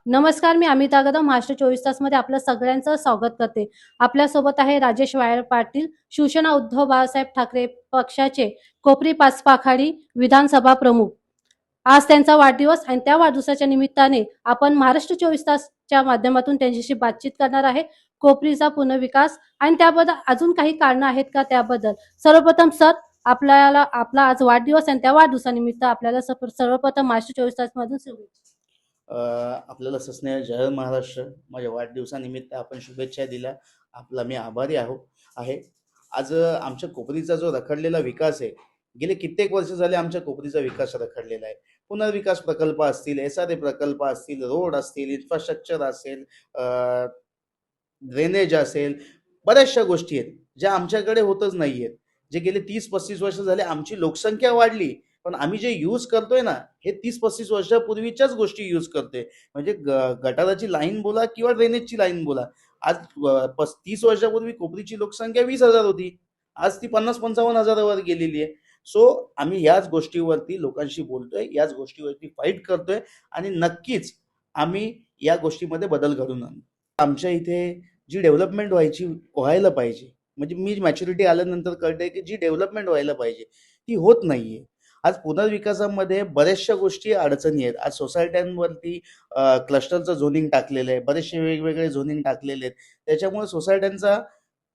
नमस्कार, मी अमिता कदम महाराष्ट्र 24 तासमध्ये आपलं सगळ्यांचं स्वागत करते. आपल्यासोबत आहे राजेश वायर पाटील, शिवसेना उद्धव बाळासाहेब ठाकरे पक्षाचे कोपरी पाचपाखाडी विधानसभा प्रमुख. आज त्यांचा वाढदिवस आणि त्या वाढदिवसाच्या निमित्ताने आपण महाराष्ट्र 24 तासच्या माध्यमातून त्यांच्याशी बातचीत करणार आहे. कोपरीचा पुनर्विकास आणि त्याबद्दल अजून काही कारणं आहेत का त्याबद्दल. सर्वप्रथम सर, आपला आज वाढदिवस आणि त्या वाढदिवसानिमित्त आपल्याला सर्वप्रथम महाराष्ट्र 24 तास मधून शुभेच्छा. आपल्याला सस्नेह जय महाराष्ट्र. माझ्या वाढदिवसानिमित्त आपण शुभेच्छा दिल्या, आपला मी आभारी आहे. आज आमच्या कोपरीचा जो रखडलेला विकास आहे, गेले कित्येक वर्ष झाले आमच्या कोपरीचा विकास रखडलेला आहे. पुनर्विकास प्रकल्प असतील, SRA प्रकल्प असतील, रोड असतील, इन्फ्रास्ट्रक्चर असेल, ड्रेनेज असेल, बऱ्याचशा गोष्टी आहेत ज्या आमच्याकडे होतच नाही आहेत. जे गेले 30-35 वर्ष झाले आमची लोकसंख्या वाढली, पण आम्ही जे यूज करतोय ना, हे 30-35 वर्षापूर्वीच्याच गोष्टी यूज करतोय. म्हणजे गटाराची लाईन बोला किंवा ड्रेनेजची लाईन बोला. आज 30 वर्षापूर्वी कोपरीची लोकसंख्या 20,000 होती, आज ती 50-55,000वर गेलेली आहे. सो आम्ही याच गोष्टीवरती लोकांशी बोलतोय, याच गोष्टीवरती फाईट करतोय आणि नक्कीच आम्ही या गोष्टीमध्ये बदल घडून आणू. आमच्या इथे जी डेव्हलपमेंट व्हायला पाहिजे, म्हणजे मी मॅच्युरिटी आल्यानंतर कळतंय की जी डेव्हलपमेंट व्हायला पाहिजे ती होत नाहीये. आज पुनर्विकासामध्ये बऱ्याचशा गोष्टी अडचणी आहेत. आज सोसायट्यांवरती क्लस्टरचं झोनिंग टाकलेलं आहे, बरेचसे वेगवेगळे झोनिंग टाकलेले आहेत. त्याच्यामुळे सोसायट्यांचा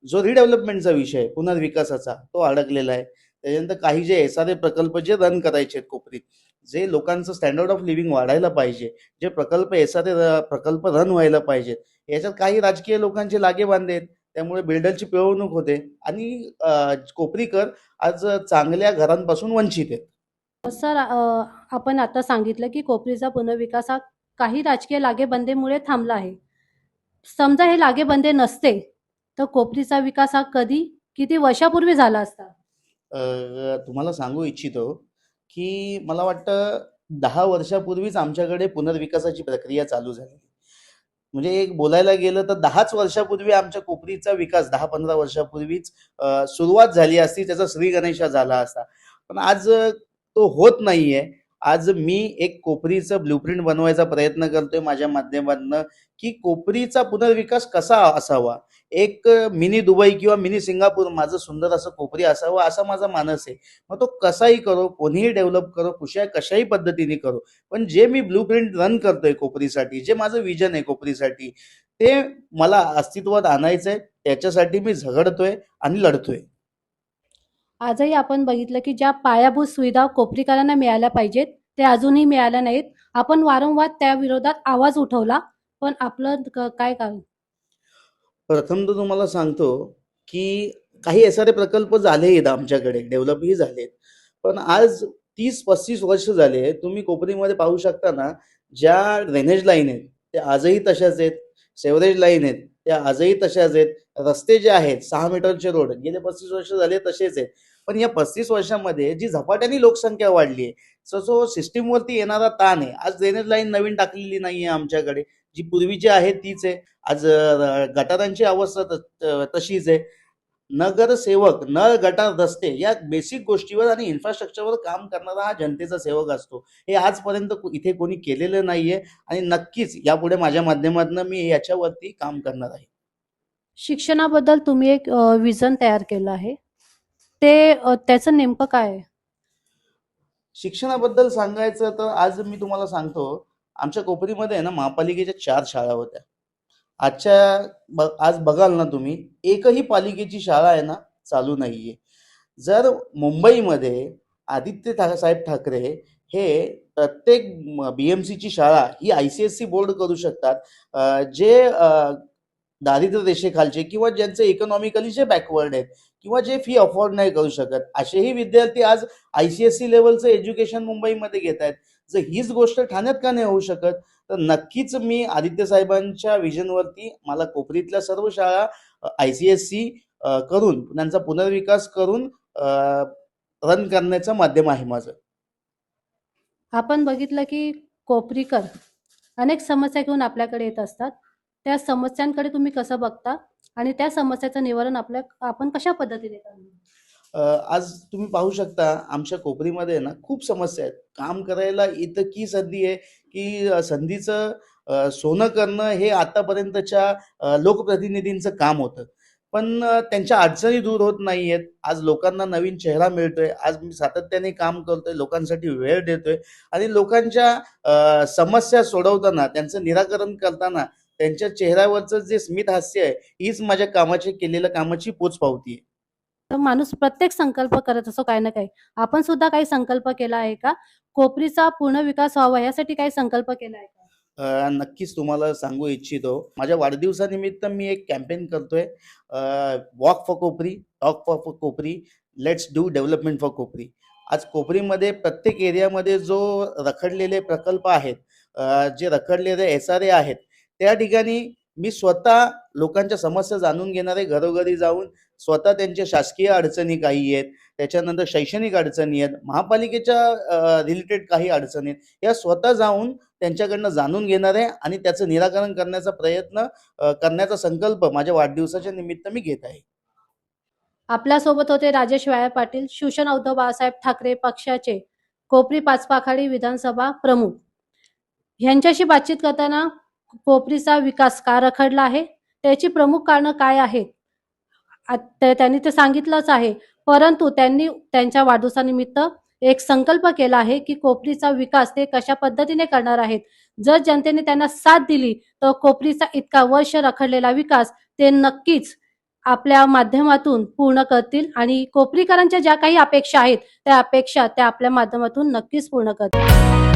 जो रिडेव्हलपमेंटचा विषय आहे पुनर्विकासाचा, तो अडकलेला आहे. त्याच्यानंतर काही जे SRA प्रकल्प जे रन करायचे आहेत कोपरीत, जे लोकांचं स्टँडर्ड ऑफ लिव्हिंग वाढायला पाहिजे, जे प्रकल्प SRA प्रकल्प रन व्हायला पाहिजेत, याच्यात काही राजकीय लोकांचे लागेबांधे आहेत. त्यामुळे बिल्डरची पिळवणूक होते आणि कोपरीकर आज चांगल्या घरांपासून वंचित आहेत. सर, आपण आता सांगितलं की कोपरीचा पुनर्विकास हा काही राजकीय लागेबंदेमुळे थांबला आहे. समजा हे लागेबंदे नसते तर कोपरीचा विकास हा किती वर्षापूर्वी झाला असता. तुम्हाला सांगू इच्छितो की मला वाटतं 10 वर्षापूर्वीच आमच्याकडे पुनर्विकासाची प्रक्रिया चालू झाली. म्हणजे एक बोलायला गेलं तर 10च वर्षापूर्वी आमच्या कोपरीचा विकास 10-15 वर्षापूर्वीच सुरुवात झाली असती, त्याचा श्री गणेशा झाला असता. पण आज तो होत नाहीये. आज मी एक कोपरीचं ब्लूप्रिंट बनवायचा प्रयत्न करतोय माझ्या माध्यमातून, की कोपरीचा पुनर्विकास कसा असावा. एक मिनी दुबई किंवा मिनी सिंगापूर माझं सुंदर असं कोपरी असावं असा माझा मानस आहे. मग तो कसाही करो, कोणीही डेव्हलप करो, कशाही पद्धतीने करो, पण जे मी ब्लूप्रिंट रन करतोय कोपरीसाठी, जे माझं विजन आहे कोपरीसाठी, ते मला अस्तित्वात आणायचंय. त्याच्यासाठी मी झगडतोय आणि लढतोय. आजही आपण बघितलं की ज्या पायाभूत सुविधा कोपरीकरांना मिळाल्या पाहिजेत ते अजूनही मिळाल्या नाहीत. आपण वारंवार त्या विरोधात आवाज उठवला, पण आपलं काय कारण. प्रथम तर तुम्हाला सांगतो की काही SRA प्रकल्प झाले आहेत आमच्याकडे, डेव्हलपही झालेत. पण आज 30-35 वर्ष झाले तुम्ही कोपरीमध्ये पाहू शकता ना, ज्या ड्रेनेज लाईन आहेत त्या आजही तशाच आहेत, सेवरेज लाईन आहेत त्या आजही तशाच आहेत, रस्ते जे आहेत 6 मीटरचे रोड गेले 35 वर्ष झाले तसेच आहेत. पण या 35 वर्षामध्ये जी झपाट्याने लोकसंख्या वाढली आहे, सो सिस्टीमवरती येणारा ताण आहे. आज ड्रेनेज लाईन नवीन टाकलेली नाहीये आमच्याकडे, जी पूर्वीची आहे तीच आहे. आज गटारांची अवस्था तशीच आहे. नगरसेवक, नळ, गटार, रस्ते या बेसिक गोष्टीवर आणि इन्फ्रास्ट्रक्चरवर काम करणारा हा जनतेचा सेवक असतो. हे आजपर्यंत इथे कोणी केलेलं नाहीये आणि नक्कीच यापुढे माझ्या माध्यमातून मी याच्यावरती काम करणार आहे. शिक्षणाबद्दल तुम्ही एक विजन तयार केलं आहे, ते त्याचं नेमकं काय आहे. शिक्षणाबद्दल सांगायचं तर आज मी तुम्हाला सांगतो, आमच्या कोपरीमध्ये आहे ना महापालिकेच्या 4 शाळा होत्या. आज बघाल ना तुम्ही, एकही पालिकेची शाळा आहे ना चालू नाहीये. जर मुंबईमध्ये साहेब ठाकरे हे प्रत्येक BMC ची शाळा ही ICSE बोर्ड करू शकतात, जे दारिद्र्य रेषेखालचे किंवा ज्यांचे इकॉनॉमिकली जे बॅकवर्ड आहेत किंवा जे फी अफोर्ड नाही करू शकत, असेही विद्यार्थी आज ICSE लेवलचं एज्युकेशन मुंबईमध्ये घेत आहेत. जर हीच गोष्ट ठाण्यात का नाही होऊ शकत, तर नक्कीच मी आदित्य साहेबांच्या विजनवरती मला कोपरीतल्या सर्व शाळा ICSE करून त्यांचा पुनर्विकास करून रन करण्याचं माध्यम आहे माझं. आपण बघितलं की कोपरीकर अनेक समस्या घेऊन आपल्याकडे येत असतात. त्या समस्यांकडे तुम्ही कसं बघता आणि त्या समस्याचं निवारण आपण कशा पद्धतीने करणार. आज तुम्ही पाहू शकता आमच्या कोपरीमध्ये ना खूप समस्या आहेत. काम करायला इतकी संधी आहे, की संधीचं सोनं करणं हे आतापर्यंतच्या लोकप्रतिनिधींचं काम होतं. पण त्यांच्या अडचणी दूर होत नाहीयेत. आज लोकांना नवीन चेहरा मिळतोय. आज मी सातत्याने काम करतोय, लोकांसाठी वेळ देतोय आणि लोकांच्या समस्या सोडवताना, त्यांचं निराकरण करताना त्यांच्या चेहऱ्यावरचं जे स्मित हास्य आहे, हीच माझ्या केलेल्या कामाची पोचपावती आहे. तर माणूस प्रत्येक संकल्प करत असतो काही ना काही. आपण सुद्धा काही संकल्प केला आहे का? कोपरीचा पूर्ण विकास व्हावा यासाठी काही संकल्प केला आहे का? नक्कीच तुम्हाला सांगू इच्छितो. माझ्या वाढदिवसानिमित्त मी एक कॅम्पेन करतोय. Walk for Kopri, talk for Kopri, let's do development for Kopri. आज कोपरीमध्ये प्रत्येक एरियामध्ये जो रखडलेले प्रकल्प आहेत, जे रखडलेले SRA आहेत, त्या ठिकाणी मी स्वतः लोकांच्या समस्या जाणून घेणार आहे. घरोघरी जाऊन स्वतः त्यांच्या शासकीय अडचणी काही आहेत, त्याच्यानंतर शैक्षणिक अडचणी आहेत, महापालिकेच्या रिलेटेड काही अडचणी आहेत. या स्वतः जाऊन त्यांच्याकडनं जाणून घेणार आहे आणि त्याचं निराकरण करण्याचा प्रयत्न करण्याचा संकल्प माझ्या वाढदिवसाच्या निमित्त मी घेत आहे. आपल्यासोबत होते राजेश वायर पाटील, शिवसेना उद्धव बाळासाहेब ठाकरे पक्षाचे कोपरी पाचपाखाडी विधानसभा प्रमुख. ह्यांच्याशी बातचीत करताना कोपरीचा विकास का रखडला आहे, त्याची प्रमुख कारणं काय आहेत, त्यांनी ते सांगितलंच आहे. परंतु त्यांनी त्यांच्या वाढदिवसानिमित्त एक संकल्प केला आहे की कोपरीचा विकास ते कशा पद्धतीने करणार आहेत. जर जनतेने त्यांना साथ दिली तर कोपरीचा इतका वर्ष रखडलेला विकास ते नक्कीच आपल्या माध्यमातून पूर्ण करतील आणि कोपरीकरांच्या ज्या काही अपेक्षा आहेत त्या अपेक्षा त्या आपल्या माध्यमातून नक्कीच पूर्ण करतील.